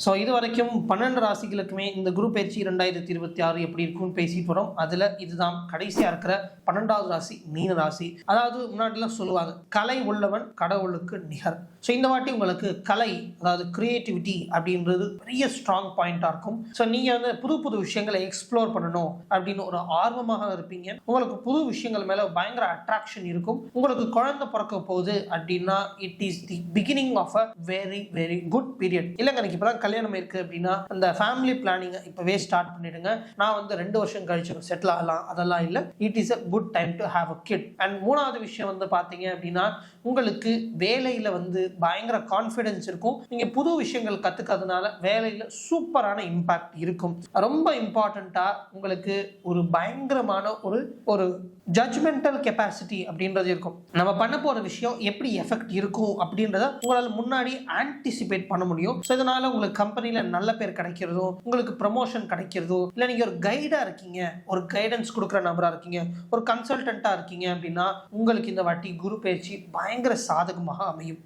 So இது வரைக்கும் 12 ராசிகளுக்குமே இந்த குரு பயிற்சி 2026 எப்படி இருக்கும்னு பேசிட்டு வரோம். அதில் இதுதான் கடைசியாக இருக்கிற 12வது ராசி மீன ராசி. அதாவது முன்னாடிலாம் சொல்லுவாங்க கலை உள்ளவன் கடவுளுக்கு நிகர். ஸோ இந்த வாட்டி உங்களுக்கு கலை, அதாவது கிரியேட்டிவிட்டி அப்படின்றது பெரிய ஸ்ட்ராங் பாயிண்டாக இருக்கும். ஸோ நீங்கள் வந்து புது புது விஷயங்களை எக்ஸ்ப்ளோர் பண்ணணும் அப்படின்னு ஒரு ஆர்வமாக இருப்பீங்க. உங்களுக்கு புது விஷயங்கள் மேலே பயங்கர அட்ராக்ஷன் இருக்கும். உங்களுக்கு குழந்தை பிறக்க போகுது அப்படின்னா it is the beginning of a very very good period. இல்லைங்க எனக்கு இப்போதான் கல்யாணம் இருக்கு அப்படின்னா அந்த ஃபேமிலி பிளானிங்கை இப்போவே ஸ்டார்ட் பண்ணிடுங்க. நான் வந்து 2 வருஷம் கழிச்சு செட்டில் ஆகலாம், அதெல்லாம் இல்லை. It is a good time to have a kid. And மூணாவது விஷயம் வந்து பார்த்தீங்க அப்படின்னா உங்களுக்கு வேலையில் வந்து பயங்கர கான்ஃபிடென்ஸ் இருக்கும். நீங்க புது விஷயங்கள் கத்துக்கிறதுனால வேலையில சூப்பரான இம்பாக்ட் இருக்கும். ரொம்ப இம்பார்ட்டண்டா உங்களுக்கு ஒரு பயங்கரமான ஒரு ஜட்ஜ்மெண்டல் கெப்பாசிட்டி அப்படின்றது இருக்கும். நம்ம பண்ண போற விஷயம் எப்படி எஃபெக்ட் இருக்கும் அப்படின்றத உங்களால் முன்னாடி ஆன்டிசிபேட் பண்ண முடியும். ஸோ இதனால உங்களுக்கு கம்பெனில நல்ல பேர் கிடைக்கிறதோ, உங்களுக்கு ப்ரமோஷன் கிடைக்கிறதோ, இல்லை நீங்க ஒரு கைடா இருக்கீங்க, ஒரு கைடன்ஸ் கொடுக்குற நபரா இருக்கீங்க, ஒரு கன்சல்டன்டா இருக்கீங்க அப்படின்னா உங்களுக்கு இந்த வாட்டி குரு பயிற்சி பயங்கர சாதகமாக அமையும்.